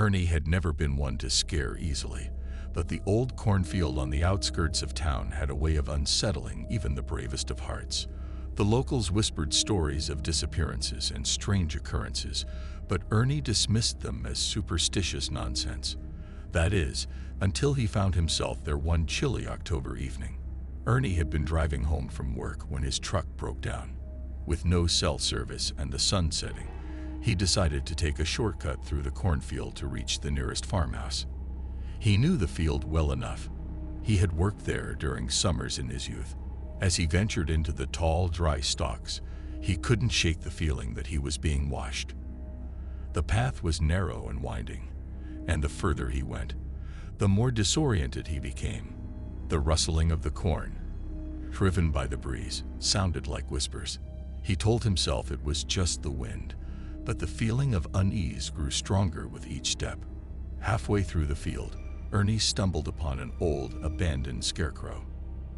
Ernie had never been one to scare easily, but the old cornfield on the outskirts of town had a way of unsettling even the bravest of hearts. The locals whispered stories of disappearances and strange occurrences, but Ernie dismissed them as superstitious nonsense. That is, until he found himself there one chilly October evening. Ernie had been driving home from work when his truck broke down. With no cell service and the sun setting, he decided to take a shortcut through the cornfield to reach the nearest farmhouse. He knew the field well enough. He had worked there during summers in his youth. As he ventured into the tall, dry stalks, he couldn't shake the feeling that he was being watched. The path was narrow and winding, and the further he went, the more disoriented he became. The rustling of the corn, driven by the breeze, sounded like whispers. He told himself it was just the wind, but the feeling of unease grew stronger with each step. Halfway through the field, Ernie stumbled upon an old, abandoned scarecrow.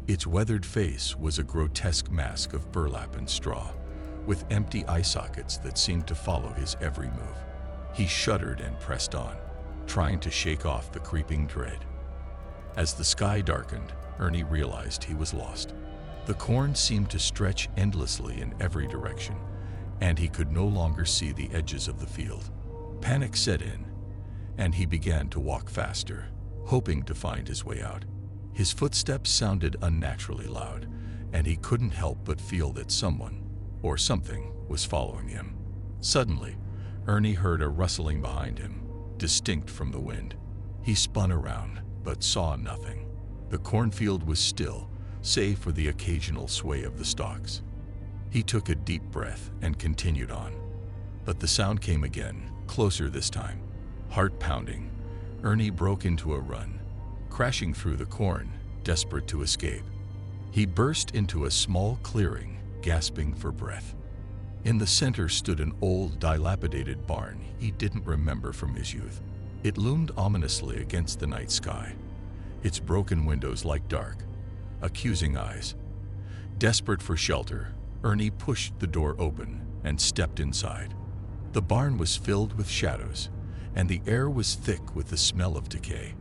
Its weathered face was a grotesque mask of burlap and straw, with empty eye sockets that seemed to follow his every move. He shuddered and pressed on, trying to shake off the creeping dread. As the sky darkened, Ernie realized he was lost. The corn seemed to stretch endlessly in every direction, and he could no longer see the edges of the field. Panic set in, and he began to walk faster, hoping to find his way out. His footsteps sounded unnaturally loud, and he couldn't help but feel that someone, or something, was following him. Suddenly, Ernie heard a rustling behind him, distinct from the wind. He spun around, but saw nothing. The cornfield was still, save for the occasional sway of the stalks. He took a deep breath and continued on. But the sound came again, closer this time. Heart pounding, Ernie broke into a run, crashing through the corn, desperate to escape. He burst into a small clearing, gasping for breath. In the center stood an old, dilapidated barn he didn't remember from his youth. It loomed ominously against the night sky, its broken windows like dark, accusing eyes. Desperate for shelter, Ernie pushed the door open and stepped inside. The barn was filled with shadows, and the air was thick with the smell of decay.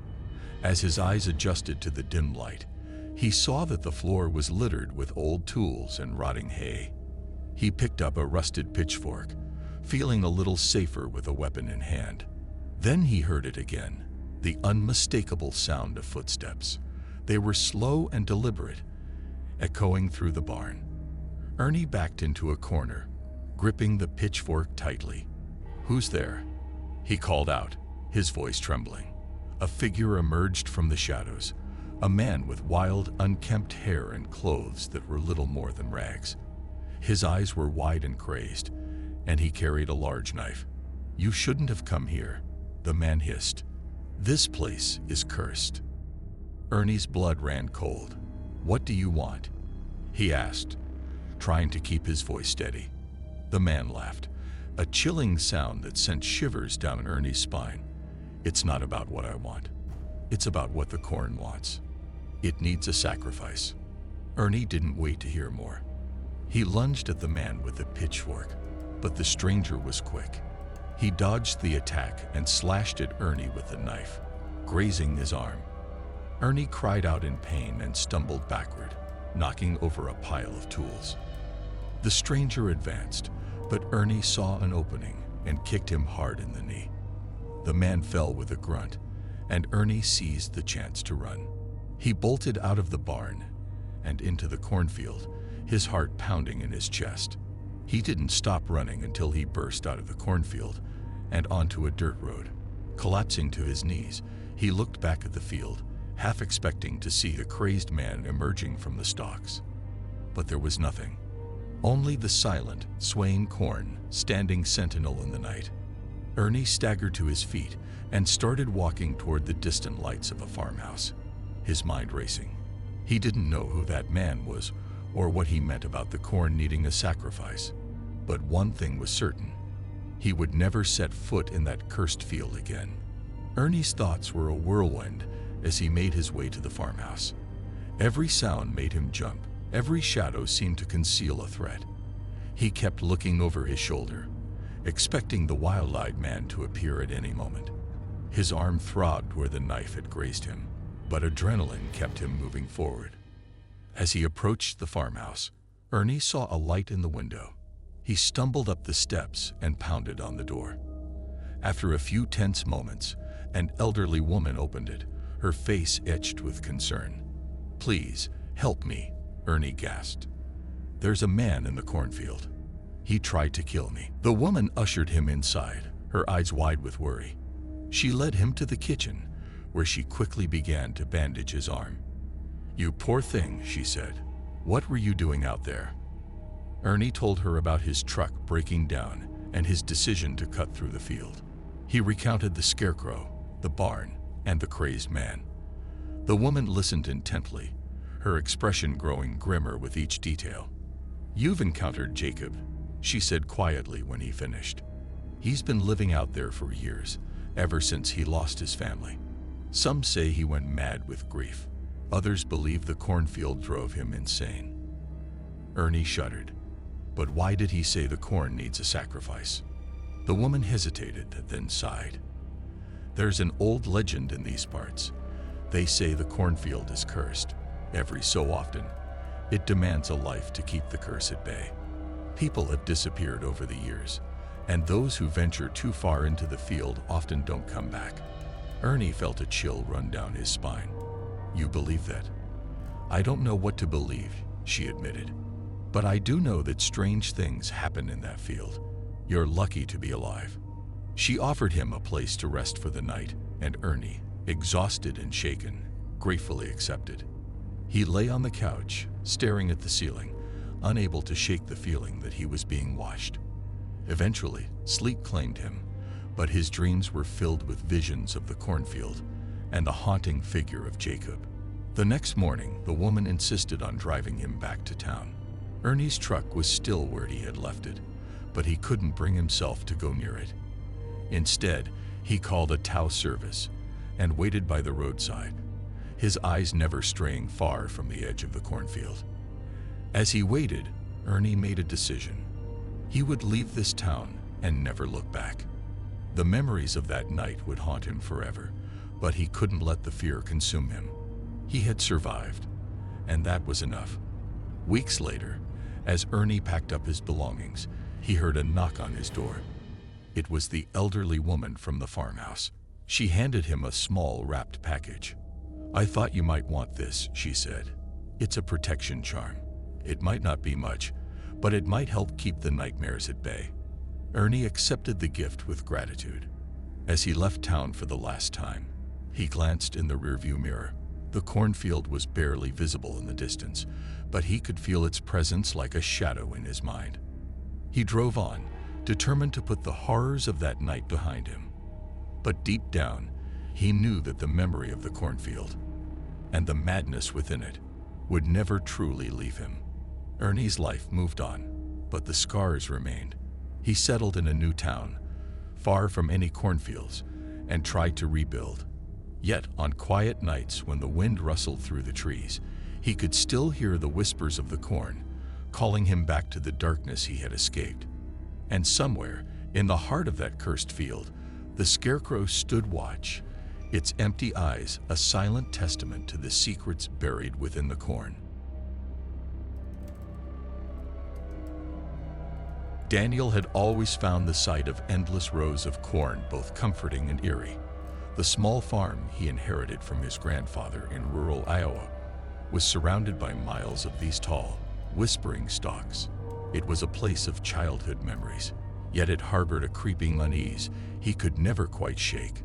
As his eyes adjusted to the dim light, he saw that the floor was littered with old tools and rotting hay. He picked up a rusted pitchfork, feeling a little safer with a weapon in hand. Then he heard it again, the unmistakable sound of footsteps. They were slow and deliberate, echoing through the barn. Ernie backed into a corner, gripping the pitchfork tightly. "Who's there?" he called out, his voice trembling. A figure emerged from the shadows, a man with wild, unkempt hair and clothes that were little more than rags. His eyes were wide and crazed, and he carried a large knife. "You shouldn't have come here," the man hissed. "This place is cursed." Ernie's blood ran cold. "What do you want?" he asked, trying to keep his voice steady. The man laughed, a chilling sound that sent shivers down Ernie's spine. "It's not about what I want. It's about what the corn wants. It needs a sacrifice." Ernie didn't wait to hear more. He lunged at the man with the pitchfork, but the stranger was quick. He dodged the attack and slashed at Ernie with the knife, grazing his arm. Ernie cried out in pain and stumbled backward, knocking over a pile of tools. The stranger advanced, but Ernie saw an opening and kicked him hard in the knee. The man fell with a grunt, and Ernie seized the chance to run. He bolted out of the barn and into the cornfield, his heart pounding in his chest. He didn't stop running until he burst out of the cornfield and onto a dirt road. Collapsing to his knees, he looked back at the field, half expecting to see the crazed man emerging from the stalks. But there was nothing. Only the silent, swaying corn, standing sentinel in the night. Ernie staggered to his feet and started walking toward the distant lights of a farmhouse, his mind racing. He didn't know who that man was or what he meant about the corn needing a sacrifice. But one thing was certain: he would never set foot in that cursed field again. Ernie's thoughts were a whirlwind as he made his way to the farmhouse. Every sound made him jump. Every shadow seemed to conceal a threat. He kept looking over his shoulder, expecting the wild-eyed man to appear at any moment. His arm throbbed where the knife had grazed him, but adrenaline kept him moving forward. As he approached the farmhouse, Ernie saw a light in the window. He stumbled up the steps and pounded on the door. After a few tense moments, an elderly woman opened it, her face etched with concern. "Please, help me," Ernie gasped. "There's a man in the cornfield. He tried to kill me." The woman ushered him inside, her eyes wide with worry. She led him to the kitchen, where she quickly began to bandage his arm. "You poor thing," she said. "What were you doing out there?" Ernie told her about his truck breaking down and his decision to cut through the field. He recounted the scarecrow, the barn, and the crazed man. The woman listened intently, her expression growing grimmer with each detail. "You've encountered Jacob," she said quietly when he finished. "He's been living out there for years, ever since he lost his family. Some say he went mad with grief. Others believe the cornfield drove him insane." Ernie shuddered. "But why did he say the corn needs a sacrifice?" The woman hesitated, then sighed. "There's an old legend in these parts. They say the cornfield is cursed. Every so often, it demands a life to keep the curse at bay. People have disappeared over the years, and those who venture too far into the field often don't come back." Ernie felt a chill run down his spine. "You believe that?" "I don't know what to believe," she admitted. "But I do know that strange things happen in that field. You're lucky to be alive." She offered him a place to rest for the night, and Ernie, exhausted and shaken, gratefully accepted. He lay on the couch, staring at the ceiling, unable to shake the feeling that he was being watched. Eventually, sleep claimed him, but his dreams were filled with visions of the cornfield and the haunting figure of Jacob. The next morning, the woman insisted on driving him back to town. Ernie's truck was still where he had left it, but he couldn't bring himself to go near it. Instead, he called a tow service and waited by the roadside, his eyes never straying far from the edge of the cornfield. As he waited, Ernie made a decision. He would leave this town and never look back. The memories of that night would haunt him forever, but he couldn't let the fear consume him. He had survived, and that was enough. Weeks later, as Ernie packed up his belongings, he heard a knock on his door. It was the elderly woman from the farmhouse. She handed him a small wrapped package. "I thought you might want this," she said. "It's a protection charm. It might not be much, but it might help keep the nightmares at bay." Ernie accepted the gift with gratitude. As he left town for the last time, he glanced in the rearview mirror. The cornfield was barely visible in the distance, but he could feel its presence like a shadow in his mind. He drove on, determined to put the horrors of that night behind him. But deep down, he knew that the memory of the cornfield and the madness within it would never truly leave him. Ernie's life moved on, but the scars remained. He settled in a new town, far from any cornfields, and tried to rebuild. Yet, on quiet nights when the wind rustled through the trees, he could still hear the whispers of the corn, calling him back to the darkness he had escaped. And somewhere, in the heart of that cursed field, the scarecrow stood watch, its empty eyes a silent testament to the secrets buried within the corn. Daniel had always found the sight of endless rows of corn both comforting and eerie. The small farm he inherited from his grandfather in rural Iowa was surrounded by miles of these tall, whispering stalks. It was a place of childhood memories, yet it harbored a creeping unease he could never quite shake.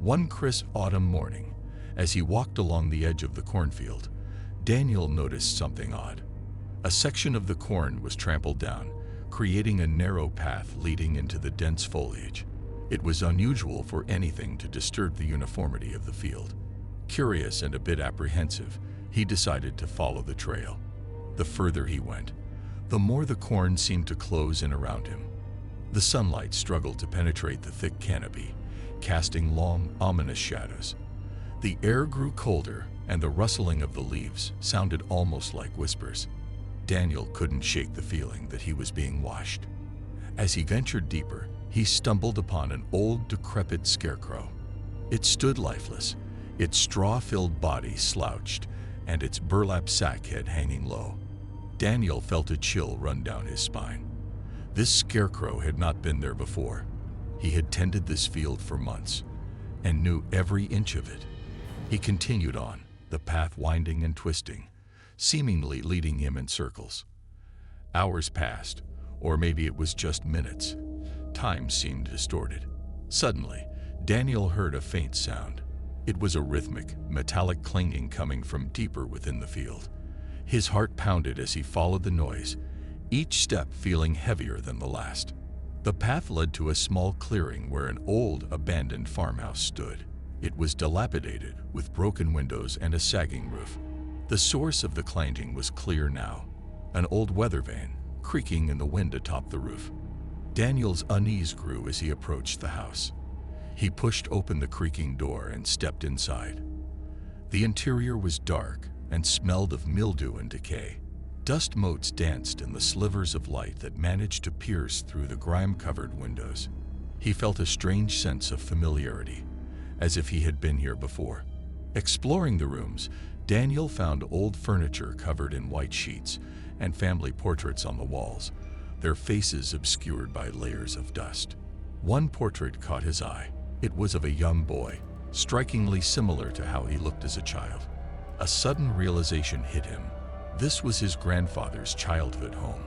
One crisp autumn morning, as he walked along the edge of the cornfield, Daniel noticed something odd. A section of the corn was trampled down, creating a narrow path leading into the dense foliage. It was unusual for anything to disturb the uniformity of the field. Curious and a bit apprehensive, he decided to follow the trail. The further he went, the more the corn seemed to close in around him. The sunlight struggled to penetrate the thick canopy, casting long, ominous shadows. The air grew colder, and the rustling of the leaves sounded almost like whispers. Daniel couldn't shake the feeling that he was being watched. As he ventured deeper, he stumbled upon an old, decrepit scarecrow. It stood lifeless, its straw-filled body slouched, and its burlap sack head hanging low. Daniel felt a chill run down his spine. This scarecrow had not been there before. He had tended this field for months and knew every inch of it. He continued on, the path winding and twisting, seemingly leading him in circles. Hours passed, or maybe it was just minutes. Time seemed distorted. Suddenly, Daniel heard a faint sound. It was a rhythmic, metallic clanging coming from deeper within the field. His heart pounded as he followed the noise, each step feeling heavier than the last. The path led to a small clearing where an old, abandoned farmhouse stood. It was dilapidated, with broken windows and a sagging roof. The source of the clanging was clear now, an old weather vane, creaking in the wind atop the roof. Daniel's unease grew as he approached the house. He pushed open the creaking door and stepped inside. The interior was dark and smelled of mildew and decay. Dust motes danced in the slivers of light that managed to pierce through the grime-covered windows. He felt a strange sense of familiarity, as if he had been here before. Exploring the rooms, Daniel found old furniture covered in white sheets and family portraits on the walls, their faces obscured by layers of dust. One portrait caught his eye. It was of a young boy, strikingly similar to how he looked as a child. A sudden realization hit him. This was his grandfather's childhood home.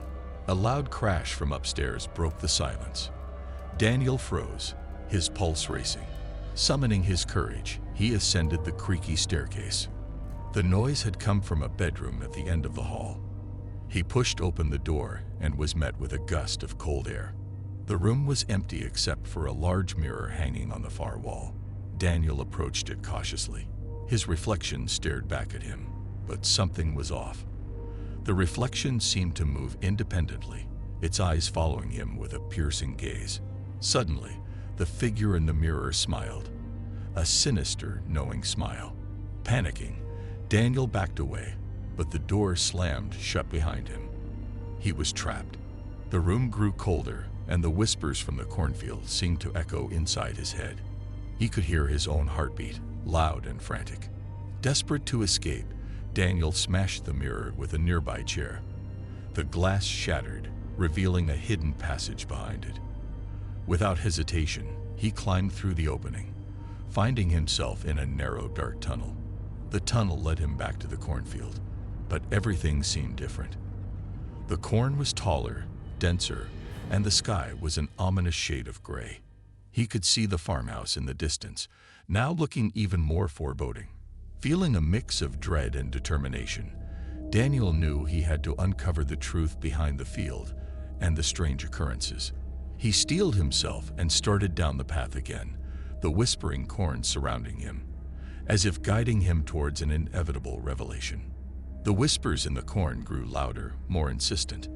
A loud crash from upstairs broke the silence. Daniel froze, his pulse racing. Summoning his courage, he ascended the creaky staircase. The noise had come from a bedroom at the end of the hall. He pushed open the door and was met with a gust of cold air. The room was empty except for a large mirror hanging on the far wall. Daniel approached it cautiously. His reflection stared back at him, but something was off. The reflection seemed to move independently, its eyes following him with a piercing gaze. Suddenly, the figure in the mirror smiled, a sinister, knowing smile. Panicking, Daniel backed away, but the door slammed shut behind him. He was trapped. The room grew colder, and the whispers from the cornfield seemed to echo inside his head. He could hear his own heartbeat, loud and frantic. Desperate to escape, Daniel smashed the mirror with a nearby chair. The glass shattered, revealing a hidden passage behind it. Without hesitation, he climbed through the opening, finding himself in a narrow, dark tunnel. The tunnel led him back to the cornfield, but everything seemed different. The corn was taller, denser, and the sky was an ominous shade of gray. He could see the farmhouse in the distance, now looking even more foreboding. Feeling a mix of dread and determination, Daniel knew he had to uncover the truth behind the field and the strange occurrences. He steeled himself and started down the path again, the whispering corn surrounding him, as if guiding him towards an inevitable revelation. The whispers in the corn grew louder, more insistent.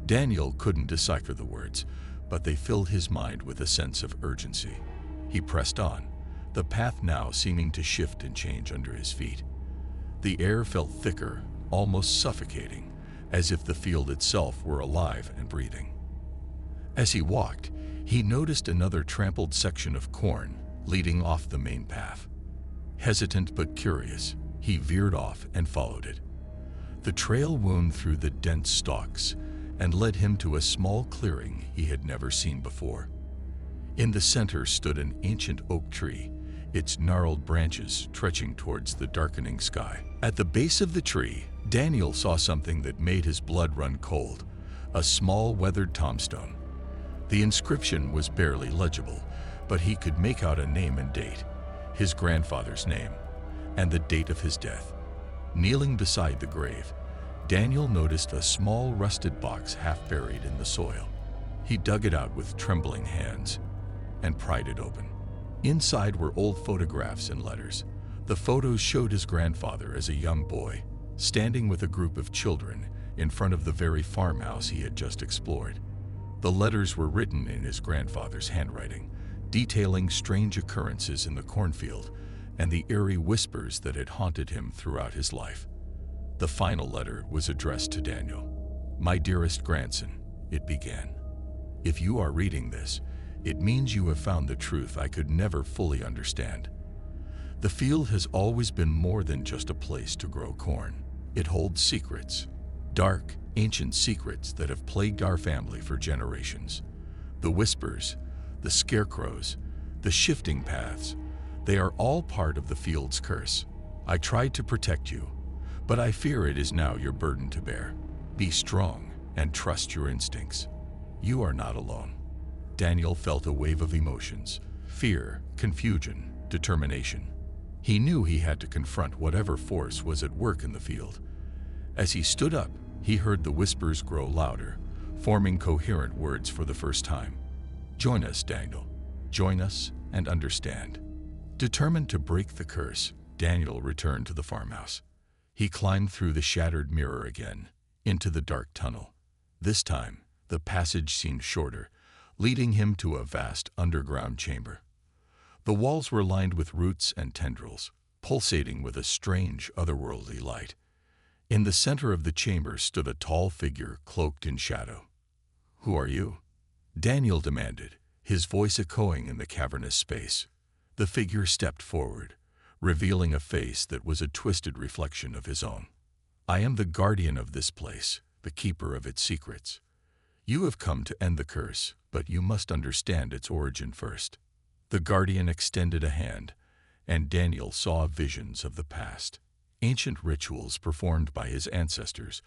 Daniel couldn't decipher the words, but they filled his mind with a sense of urgency. He pressed on, the path now seeming to shift and change under his feet. The air felt thicker, almost suffocating, as if the field itself were alive and breathing. As he walked, he noticed another trampled section of corn leading off the main path. Hesitant but curious, he veered off and followed it. The trail wound through the dense stalks and led him to a small clearing he had never seen before. In the center stood an ancient oak tree, its gnarled branches stretching towards the darkening sky. At the base of the tree, Daniel saw something that made his blood run cold, a small weathered tombstone. The inscription was barely legible, but he could make out a name and date, his grandfather's name, and the date of his death. Kneeling beside the grave, Daniel noticed a small rusted box half buried in the soil. He dug it out with trembling hands and pried it open. Inside were old photographs and letters. The photos showed his grandfather as a young boy, standing with a group of children in front of the very farmhouse he had just explored. The letters were written in his grandfather's handwriting, detailing strange occurrences in the cornfield and the eerie whispers that had haunted him throughout his life. The final letter was addressed to Daniel. "My dearest grandson," it began. "If you are reading this, it means you have found the truth I could never fully understand. The field has always been more than just a place to grow corn. It holds secrets, dark, ancient secrets that have plagued our family for generations. The whispers, the scarecrows, the shifting paths, they are all part of the field's curse. I tried to protect you, but I fear it is now your burden to bear. Be strong and trust your instincts. You are not alone. Daniel felt a wave of emotions: fear, confusion, determination. He knew he had to confront whatever force was at work in the field. As he stood up, he heard the whispers grow louder, forming coherent words for the first time. Join us, Daniel. Join us and understand. Determined to break the curse, Daniel returned to the farmhouse. He climbed through the shattered mirror again, into the dark tunnel. This time, the passage seemed shorter, leading him to a vast underground chamber. The walls were lined with roots and tendrils, pulsating with a strange, otherworldly light. In the center of the chamber stood a tall figure cloaked in shadow. "Who are you?" Daniel demanded, his voice echoing in the cavernous space. The figure stepped forward, revealing a face that was a twisted reflection of his own. "I am the guardian of this place, the keeper of its secrets. You have come to end the curse, but you must understand its origin first." The guardian extended a hand, and Daniel saw visions of the past. Ancient rituals performed by his ancestors,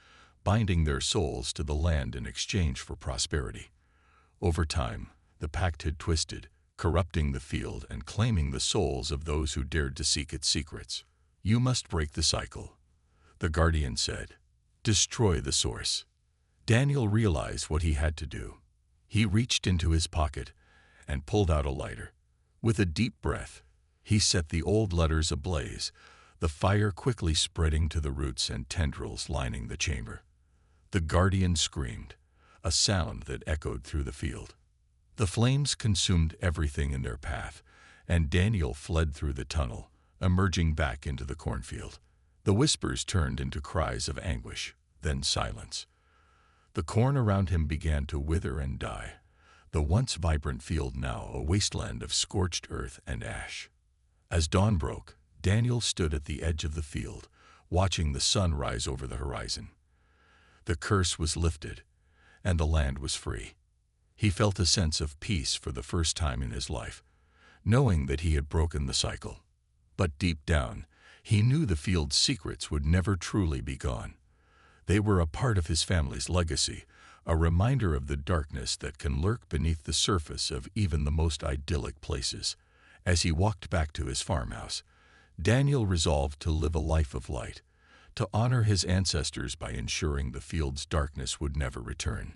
binding their souls to the land in exchange for prosperity. Over time, the pact had twisted, corrupting the field and claiming the souls of those who dared to seek its secrets. "You must break the cycle," the guardian said. "Destroy the source." Daniel realized what he had to do. He reached into his pocket and pulled out a lighter. With a deep breath, he set the old letters ablaze, the fire quickly spreading to the roots and tendrils lining the chamber. The guardian screamed, a sound that echoed through the field. The flames consumed everything in their path, and Daniel fled through the tunnel, emerging back into the cornfield. The whispers turned into cries of anguish, then silence. The corn around him began to wither and die, the once vibrant field now a wasteland of scorched earth and ash. As dawn broke, Daniel stood at the edge of the field, watching the sun rise over the horizon. The curse was lifted, and the land was free. He felt a sense of peace for the first time in his life, knowing that he had broken the cycle. But deep down, he knew the field's secrets would never truly be gone. They were a part of his family's legacy, a reminder of the darkness that can lurk beneath the surface of even the most idyllic places. As he walked back to his farmhouse, Daniel resolved to live a life of light, to honor his ancestors by ensuring the field's darkness would never return.